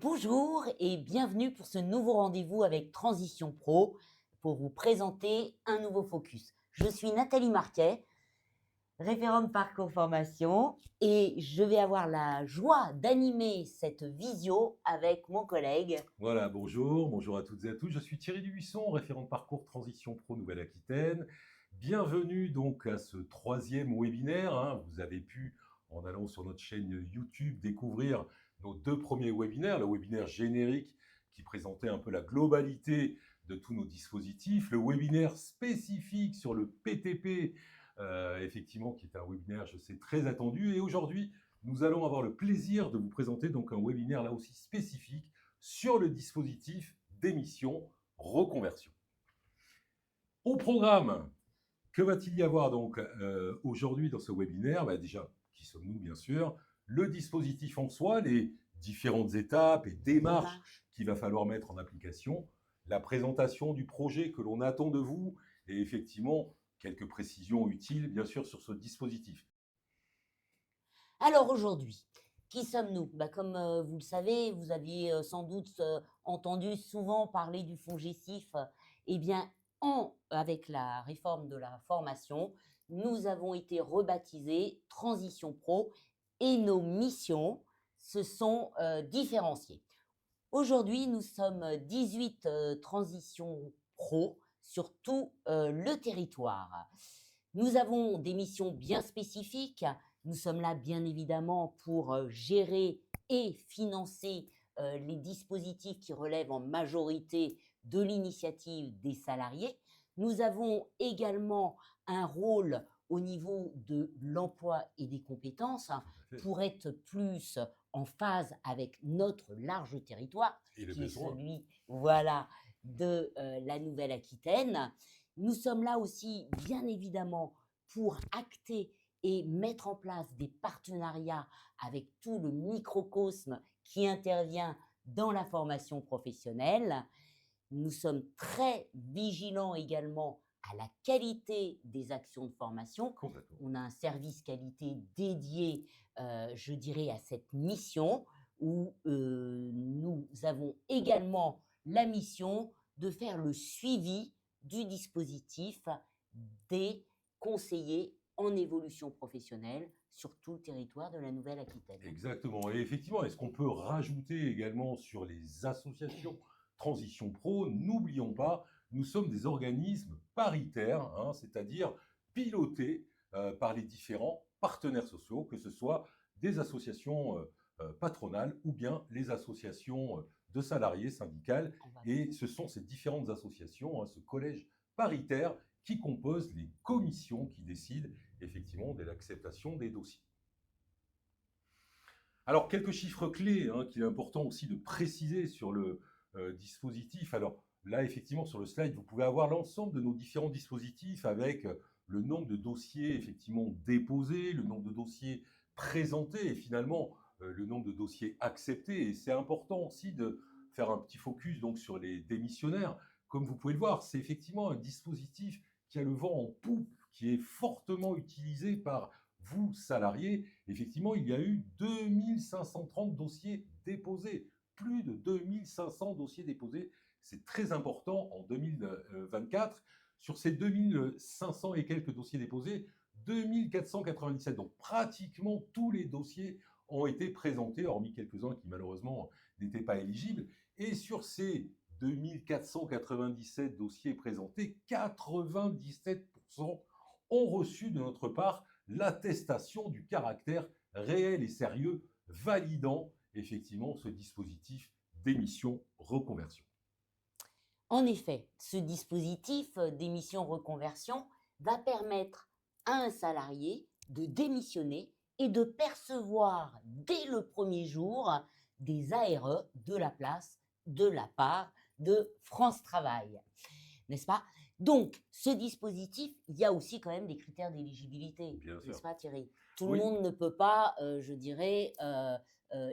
Bonjour et bienvenue pour ce nouveau rendez-vous avec Transition Pro pour vous présenter un nouveau focus. Je suis Nathalie Marquet, référente parcours formation et je vais avoir la joie d'animer cette visio avec mon collègue. Voilà, bonjour à toutes et à tous. Je suis Thierry Dubuisson, référent de parcours Transition Pro Nouvelle-Aquitaine. Bienvenue donc à ce troisième webinaire, hein. Vous avez pu, en allant sur notre chaîne YouTube, découvrir nos deux premiers webinaires. Le webinaire générique qui présentait un peu la globalité de tous nos dispositifs. Le webinaire spécifique sur le PTP, effectivement, qui est un webinaire, je sais, très attendu. Et aujourd'hui, nous allons avoir le plaisir de vous présenter donc un webinaire là aussi spécifique sur le dispositif d'émission reconversion. Au programme, que va-t-il y avoir donc aujourd'hui dans ce webinaire? Déjà, qui sommes-nous bien sûr? Le dispositif en soi, les différentes étapes et démarches qu'il va falloir mettre en application, la présentation du projet que l'on attend de vous et effectivement quelques précisions utiles bien sûr sur ce dispositif. Alors aujourd'hui, qui sommes-nous? Comme vous le savez, vous aviez sans doute entendu souvent parler du FONGECIF. Eh bien, avec la réforme de la formation, nous avons été rebaptisés Transition Pro et nos missions se sont différenciées. Aujourd'hui, nous sommes 18 transitions pro sur tout le territoire. Nous avons des missions bien spécifiques. Nous sommes là, bien évidemment, pour gérer et financer les dispositifs qui relèvent en majorité de l'initiative des salariés. Nous avons également un rôle au niveau de l'emploi et des compétences pour être plus en phase avec notre large territoire, Et le qui est besoin. celui, voilà, de la Nouvelle-Aquitaine. Nous sommes là aussi, bien évidemment, pour acter et mettre en place des partenariats avec tout le microcosme qui intervient dans la formation professionnelle. Nous sommes très vigilants également à la qualité des actions de formation. Complètement. On a un service qualité dédié, je dirais, à cette mission où nous avons également la mission de faire le suivi du dispositif des conseillers en évolution professionnelle sur tout le territoire de la Nouvelle-Aquitaine. Exactement. Et effectivement, est-ce qu'on peut rajouter également sur les associations Transition Pro? N'oublions pas, nous sommes des organismes paritaires, hein, c'est-à-dire pilotés par les différents partenaires sociaux, que ce soit des associations patronales ou bien les associations de salariés syndicales. Et ce sont ces différentes associations, hein, ce collège paritaire, qui compose les commissions qui décident effectivement de l'acceptation des dossiers. Alors, quelques chiffres clés hein, qu'il est important aussi de préciser sur le dispositif. Alors là, effectivement, sur le slide, vous pouvez avoir l'ensemble de nos différents dispositifs avec le nombre de dossiers effectivement déposés, le nombre de dossiers présentés et finalement le nombre de dossiers acceptés. Et c'est important aussi de faire un petit focus donc sur les démissionnaires. Comme vous pouvez le voir, c'est effectivement un dispositif qui a le vent en poupe, qui est fortement utilisé par vous, salariés. Effectivement, il y a eu 2530 dossiers déposés, plus de 2500 dossiers déposés. C'est très important en 2024. Sur ces 2500 et quelques dossiers déposés, 2497, donc pratiquement tous les dossiers ont été présentés, hormis quelques-uns qui malheureusement n'étaient pas éligibles. Et sur ces 2497 dossiers présentés, 97% ont reçu de notre part l'attestation du caractère réel et sérieux validant effectivement ce dispositif d'émission reconversion. En effet, ce dispositif d'émission reconversion va permettre à un salarié de démissionner et de percevoir dès le premier jour des ARE de la place de la part de France Travail, n'est-ce pas? Donc, ce dispositif, il y a aussi quand même des critères d'éligibilité, Bien sûr. n'est-ce pas Thierry? Tout Oui. le monde ne peut pas, je dirais,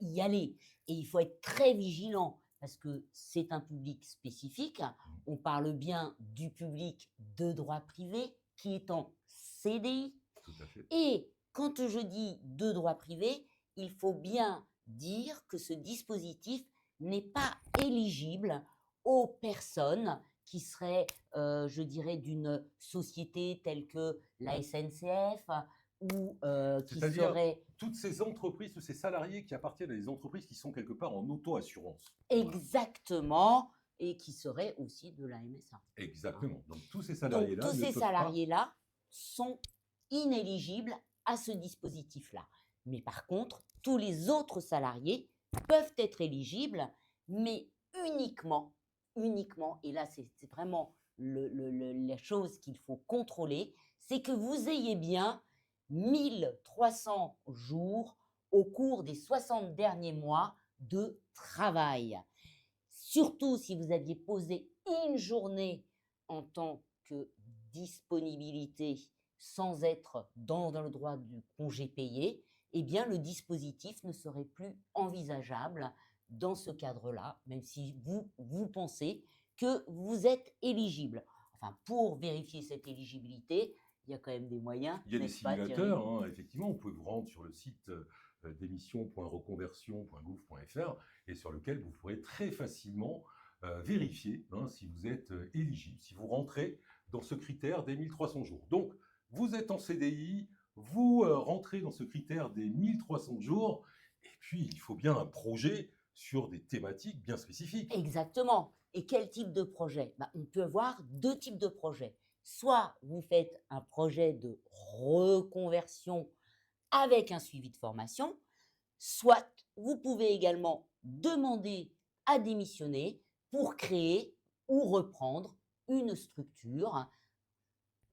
y aller. Et il faut être très vigilant parce que c'est un public spécifique. On parle bien du public de droit privé qui est en CDI. Tout à fait. Et quand je dis de droit privé, il faut bien dire que ce dispositif n'est pas éligible aux personnes qui seraient, je dirais, d'une société telle que la SNCF ou qui C'est-à-dire seraient toutes ces entreprises, tous ces salariés qui appartiennent à des entreprises qui sont quelque part en auto-assurance. Voilà, exactement et qui seraient aussi de la MSA. Hein. exactement. Donc tous ces Donc salariés-là tous ne ces peuvent pas. salariés-là sont inéligibles à ce dispositif-là. Mais par contre, tous les autres salariés peuvent être éligibles, mais uniquement, et là c'est vraiment la chose qu'il faut contrôler, c'est que vous ayez bien 1300 jours au cours des 60 derniers mois de travail. Surtout si vous aviez posé une journée en tant que disponibilité sans être dans le droit du congé payé, eh bien le dispositif ne serait plus envisageable dans ce cadre-là, même si vous pensez que vous êtes éligible. Enfin, pour vérifier cette éligibilité, il y a quand même des moyens, Il y a des n'est-ce pas Thierry? simulateurs, hein, effectivement, vous pouvez vous rendre sur le site démission.reconversion.gouv.fr et sur lequel vous pourrez très facilement vérifier si vous êtes éligible, si vous rentrez dans ce critère des 1300 jours. Donc, vous êtes en CDI, vous rentrez dans ce critère des 1300 jours, et puis il faut bien un projet sur des thématiques bien spécifiques. Exactement. Et quel type de projet? On peut avoir deux types de projets. Soit vous faites un projet de reconversion avec un suivi de formation, soit vous pouvez également demander à démissionner pour créer ou reprendre une structure.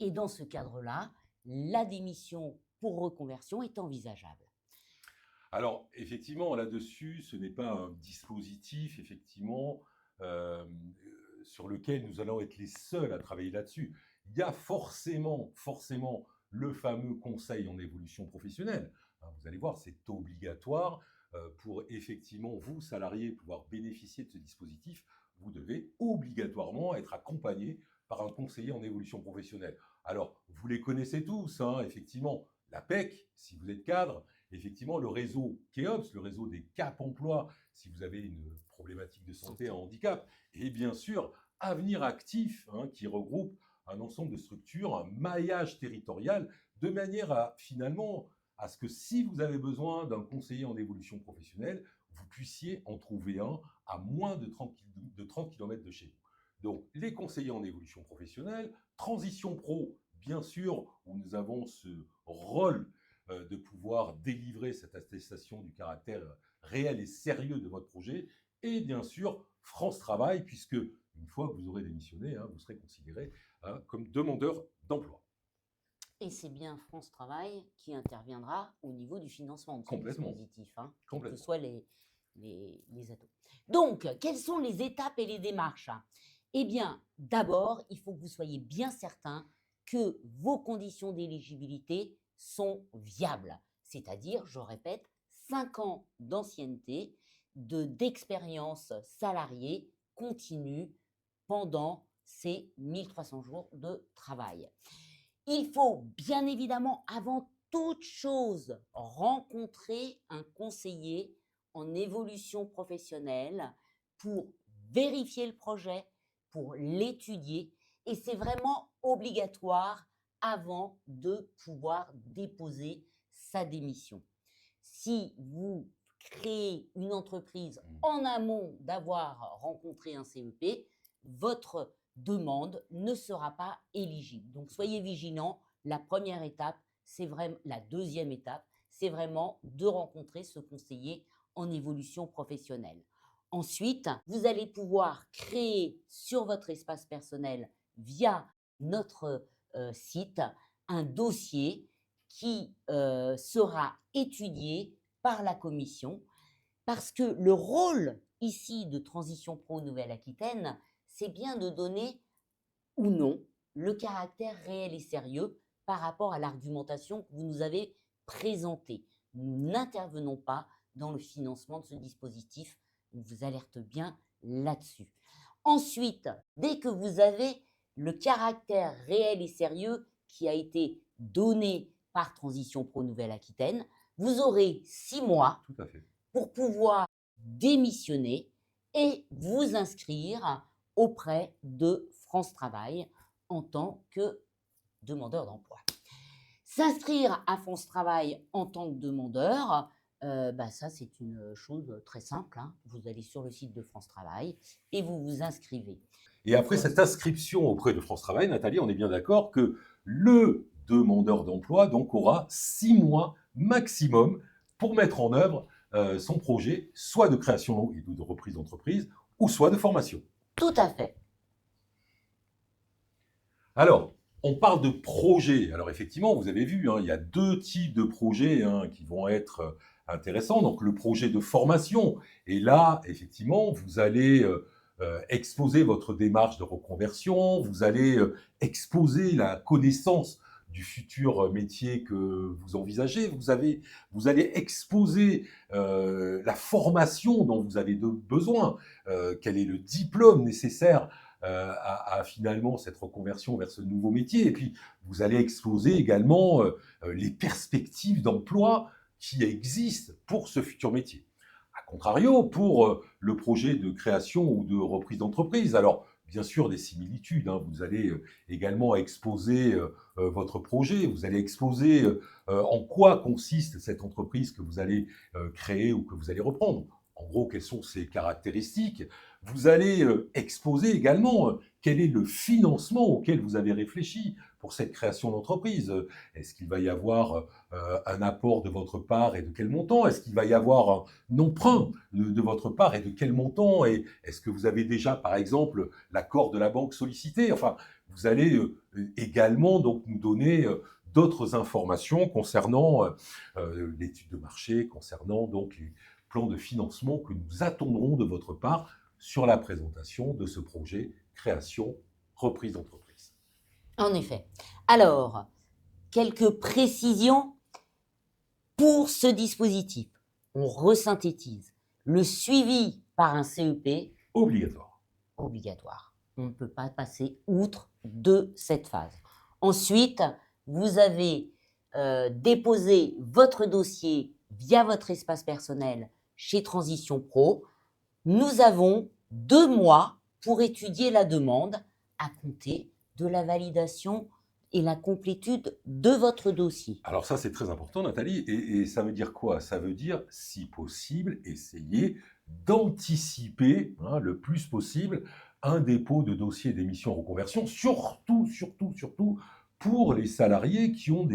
Et dans ce cadre-là, la démission pour reconversion est envisageable. Alors, effectivement, là-dessus, ce n'est pas un dispositif, effectivement, sur lequel nous allons être les seuls à travailler là-dessus. Il y a forcément le fameux conseil en évolution professionnelle. Hein, vous allez voir, c'est obligatoire pour effectivement, vous, salariés, pouvoir bénéficier de ce dispositif. Vous devez obligatoirement être accompagné par un conseiller en évolution professionnelle. Alors, vous les connaissez tous, hein, effectivement, la PEC, si vous êtes cadre, effectivement, le réseau KEOPS, le réseau des CAP emploi, si vous avez une problématique de santé, un handicap, et bien sûr, Avenir Actif, hein, qui regroupe un ensemble de structures, un maillage territorial, de manière à finalement à ce que si vous avez besoin d'un conseiller en évolution professionnelle, vous puissiez en trouver un à moins de 30 km de chez vous. Donc, les conseillers en évolution professionnelle, Transition Pro, bien sûr, où nous avons ce rôle de pouvoir délivrer cette attestation du caractère réel et sérieux de votre projet, et bien sûr France Travail, puisque une fois que vous aurez démissionné, hein, vous serez considéré comme demandeur d'emploi. Et c'est bien France Travail qui interviendra au niveau du financement de ce Complètement. dispositif, hein, quels que Complètement. soient les atos. Donc, quelles sont les étapes et les démarches? Eh bien, d'abord, il faut que vous soyez bien certain que vos conditions d'éligibilité sont viables. C'est-à-dire, je répète, 5 ans d'ancienneté, d'expérience salariée continue pendant ces 1300 jours de travail. Il faut bien évidemment, avant toute chose, rencontrer un conseiller en évolution professionnelle pour vérifier le projet, pour l'étudier. Et c'est vraiment obligatoire avant de pouvoir déposer sa démission. Si vous créez une entreprise en amont d'avoir rencontré un CEP, votre demande ne sera pas éligible. Donc soyez vigilants. La première étape, c'est vraiment la deuxième étape, c'est vraiment de rencontrer ce conseiller en évolution professionnelle. Ensuite, vous allez pouvoir créer sur votre espace personnel via notre site un dossier qui sera étudié par la commission parce que le rôle ici de Transition Pro Nouvelle-Aquitaine, c'est bien de donner ou non le caractère réel et sérieux par rapport à l'argumentation que vous nous avez présentée. Nous n'intervenons pas dans le financement de ce dispositif. On vous alerte bien là-dessus. Ensuite, dès que vous avez le caractère réel et sérieux qui a été donné par Transition Pro Nouvelle-Aquitaine, vous aurez 6 mois Tout à fait. pour pouvoir démissionner et vous inscrire auprès de France Travail en tant que demandeur d'emploi. S'inscrire à France Travail en tant que demandeur, ça c'est une chose très simple, hein. Vous allez sur le site de France Travail et vous vous inscrivez. Et après cette inscription auprès de France Travail, Nathalie, on est bien d'accord que le demandeur d'emploi donc aura 6 mois maximum pour mettre en œuvre son projet, soit de création et de reprise d'entreprise, ou soit de formation. Tout à fait. Alors, on parle de projet. Alors effectivement, vous avez vu, hein, il y a 2 types de projets hein, qui vont être intéressants. Donc le projet de formation. Et là, effectivement, vous allez exposer votre démarche de reconversion, vous allez exposer la connaissance du futur métier que vous envisagez, vous allez exposer la formation dont vous avez besoin, quel est le diplôme nécessaire à finalement cette reconversion vers ce nouveau métier. Et puis, vous allez exposer également les perspectives d'emploi qui existent pour ce futur métier. A contrario, pour le projet de création ou de reprise d'entreprise, alors bien sûr des similitudes, hein, vous allez également exposer votre projet, vous allez exposer en quoi consiste cette entreprise que vous allez créer ou que vous allez reprendre. En gros, quelles sont ses caractéristiques. Vous allez exposer également quel est le financement auquel vous avez réfléchi pour cette création d'entreprise. Est-ce qu'il va y avoir un apport de votre part et de quel montant? Est-ce qu'il va y avoir un emprunt de votre part et de quel montant? Et est-ce que vous avez déjà, par exemple, l'accord de la banque sollicité? Enfin, vous allez également donc nous donner d'autres informations concernant l'étude de marché, concernant donc les plans de financement que nous attendrons de votre part sur la présentation de ce projet création, reprise d'entreprise. En effet. Alors, quelques précisions pour ce dispositif. On resynthétise. Le suivi par un CEP Obligatoire. Obligatoire. On ne peut pas passer outre de cette phase. Ensuite, vous avez déposé votre dossier via votre espace personnel chez Transition Pro. Nous avons 2 mois pour étudier la demande à compter de la validation et la complétude de votre dossier. Alors ça, c'est très important, Nathalie. Et ça veut dire quoi? Ça veut dire, si possible, essayer d'anticiper le plus possible un dépôt de dossier d'émission reconversion, surtout pour les salariés qui ont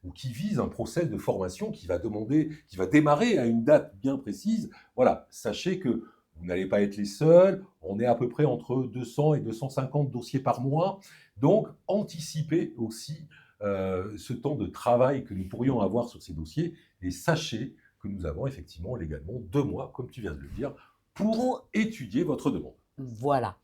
ou qui visent un process de formation qui va démarrer à une date bien précise. Voilà, sachez que vous n'allez pas être les seuls. On est à peu près entre 200 et 250 dossiers par mois. Donc, anticipez aussi ce temps de travail que nous pourrions avoir sur ces dossiers. Et sachez que nous avons effectivement légalement 2 mois, comme tu viens de le dire, pour étudier votre demande. Voilà.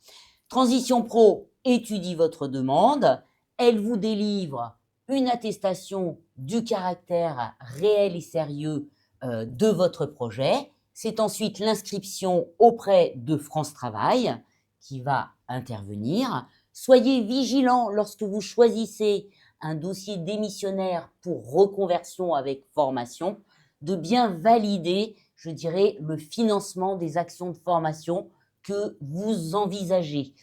Transition Pro étudie votre demande. Elle vous délivre une attestation du caractère réel et sérieux de votre projet. C'est ensuite l'inscription auprès de France Travail qui va intervenir. Soyez vigilants lorsque vous choisissez un dossier démissionnaire pour reconversion avec formation, de bien valider, je dirais, le financement des actions de formation que vous envisagez.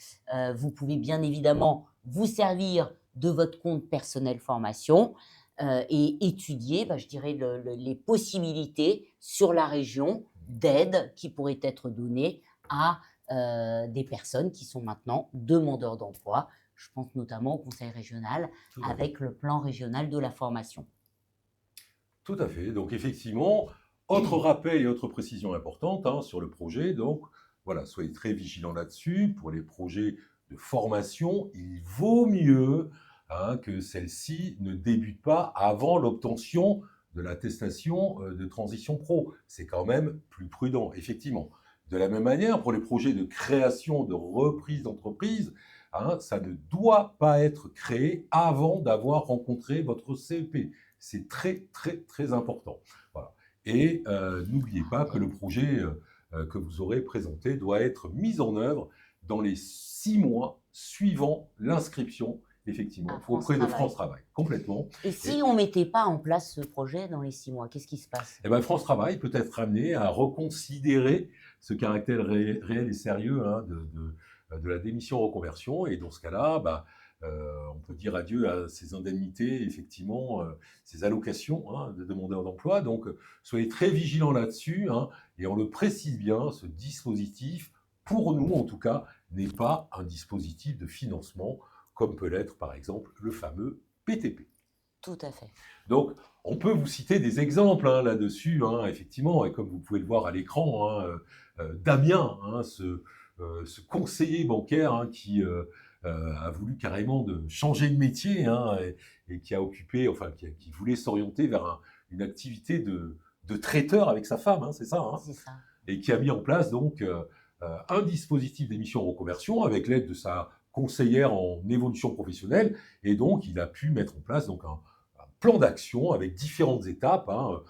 Vous pouvez bien évidemment vous servir de votre compte personnel formation et étudier, je dirais, les possibilités sur la région d'aide qui pourraient être données à des personnes qui sont maintenant demandeurs d'emploi. Je pense notamment au Conseil régional avec le plan régional de la formation. Tout à fait. Donc effectivement, autre rappel et autre précision importante sur le projet. Donc voilà, soyez très vigilants là-dessus. Pour les projets de formation, il vaut mieux que celle-ci ne débute pas avant l'obtention de l'attestation de transition pro. C'est quand même plus prudent, effectivement. De la même manière, pour les projets de création, de reprise d'entreprise, ça ne doit pas être créé avant d'avoir rencontré votre CEP. C'est très, très, très important. Voilà. Et n'oubliez pas que le projet que vous aurez présenté doit être mis en œuvre dans les 6 mois suivant l'inscription effectivement, à France auprès de Travail. France Travail, complètement. Et si on ne mettait pas en place ce projet dans les 6 mois, qu'est-ce qui se passe? Eh ben, France Travail peut être amené à reconsidérer ce caractère réel et sérieux hein, de la démission reconversion. Et dans ce cas-là, on peut dire adieu à ces indemnités, effectivement, ces allocations hein, de demandeurs d'emploi. Donc, soyez très vigilants là-dessus. Hein, et on le précise bien, ce dispositif, pour nous en tout cas, n'est pas un dispositif de financement, comme peut l'être par exemple le fameux PTP. Tout à fait. Donc, on peut vous citer des exemples hein, là-dessus, hein, effectivement, et comme vous pouvez le voir à l'écran, hein, Damien, hein, ce conseiller bancaire hein, qui a voulu carrément changer de métier hein, et qui a occupé, enfin, qui voulait s'orienter vers une activité de traiteur avec sa femme, hein, c'est ça, hein, C'est ça. et qui a mis en place donc un dispositif d'émission reconversion avec l'aide de sa conseillère en évolution professionnelle, et donc il a pu mettre en place donc un plan d'action avec différentes étapes, hein,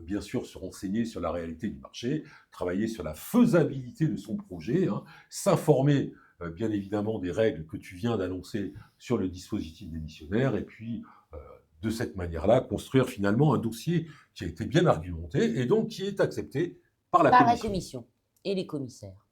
bien sûr se renseigner sur la réalité du marché, travailler sur la faisabilité de son projet, hein, s'informer bien évidemment des règles que tu viens d'annoncer sur le dispositif démissionnaire, et puis de cette manière-là construire finalement un dossier qui a été bien argumenté et donc qui est accepté par la Par la commission. commission et les commissaires.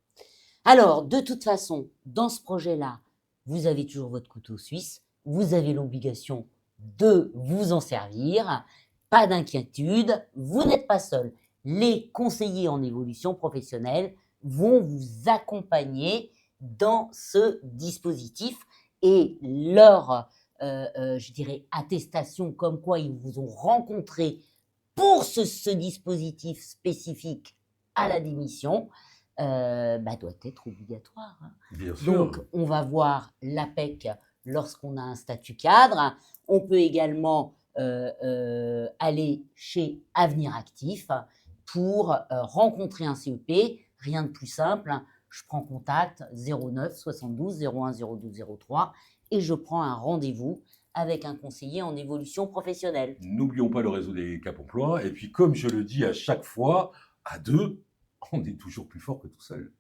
Alors, de toute façon, dans ce projet-là, vous avez toujours votre couteau suisse, vous avez l'obligation de vous en servir, pas d'inquiétude, vous n'êtes pas seul. Les conseillers en évolution professionnelle vont vous accompagner dans ce dispositif et leur, je dirais, attestation comme quoi ils vous ont rencontré pour ce dispositif spécifique à la démission, doit être obligatoire. Hein. Bien sûr. Donc, on va voir l'APEC lorsqu'on a un statut cadre. On peut également aller chez Avenir Actif pour rencontrer un CEP. Rien de plus simple. Je prends contact 09 72 01 02 03 et je prends un rendez-vous avec un conseiller en évolution professionnelle. N'oublions pas le réseau des Cap Emploi. Et puis, comme je le dis à chaque fois, à deux, on est toujours plus fort que tout seul.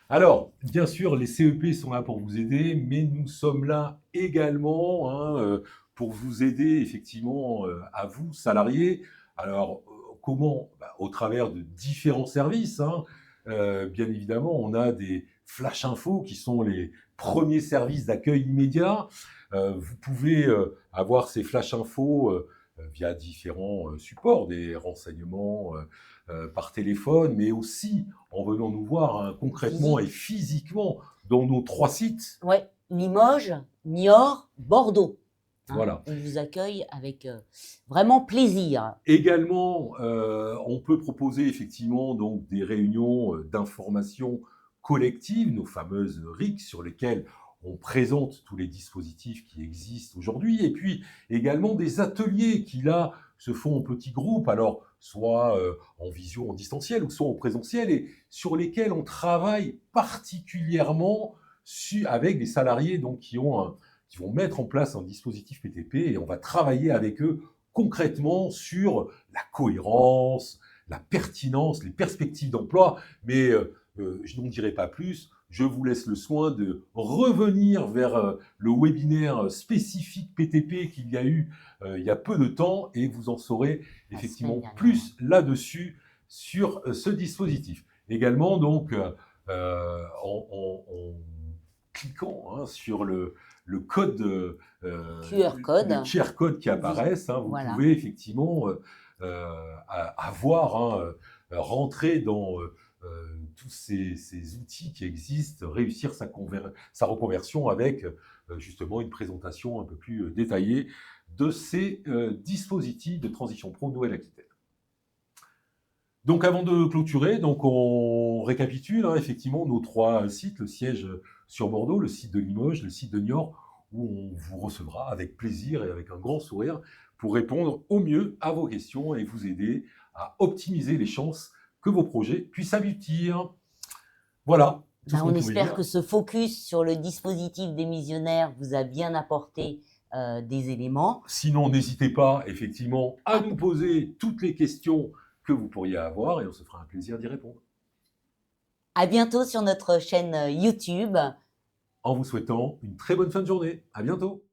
Alors, bien sûr, les CEP sont là pour vous aider, mais nous sommes là également hein, pour vous aider effectivement à vous, salariés. Alors, comment au travers de différents services. Hein, bien évidemment, on a des flash infos qui sont les premiers services d'accueil immédiat. Vous pouvez avoir ces flash infos via différents supports, des renseignements par téléphone, mais aussi en venant nous voir hein, concrètement et physiquement dans nos 3 sites. Oui, Limoges, Niort, Bordeaux. Hein, voilà. On vous accueille avec vraiment plaisir. Également, on peut proposer effectivement donc des réunions d'information collective, nos fameuses RIC, sur lesquelles on présente tous les dispositifs qui existent aujourd'hui, et puis également des ateliers qui là se font en petits groupes, alors soit en visio, en distanciel, ou soit en présentiel, et sur lesquels on travaille particulièrement avec des salariés donc, qui vont mettre en place un dispositif PTP, et on va travailler avec eux concrètement sur la cohérence, la pertinence, les perspectives d'emploi, mais je n'en dirai pas plus. Je vous laisse le soin de revenir vers le webinaire spécifique PTP qu'il y a eu il y a peu de temps, et vous en saurez effectivement plus là-dessus sur ce dispositif. Également, donc, en cliquant hein, sur le code, QR code. les QR codes qui apparaissent, hein, vous voilà. pouvez effectivement avoir, hein, rentrer dans tous ces outils qui existent, réussir sa reconversion avec justement une présentation un peu plus détaillée de ces dispositifs de transition pro Nouvelle-Aquitaine. Donc avant de clôturer, donc on récapitule hein, effectivement nos 3 sites, le siège sur Bordeaux, le site de Limoges, le site de Niort, où on vous recevra avec plaisir et avec un grand sourire pour répondre au mieux à vos questions et vous aider à optimiser les chances que vos projets puissent aboutir. Voilà. On espère que ce focus sur le dispositif démissionnaire vous a bien apporté des éléments. Sinon, n'hésitez pas effectivement à nous poser toutes les questions que vous pourriez avoir et on se fera un plaisir d'y répondre. À bientôt sur notre chaîne YouTube. en vous souhaitant une très bonne fin de journée. À bientôt.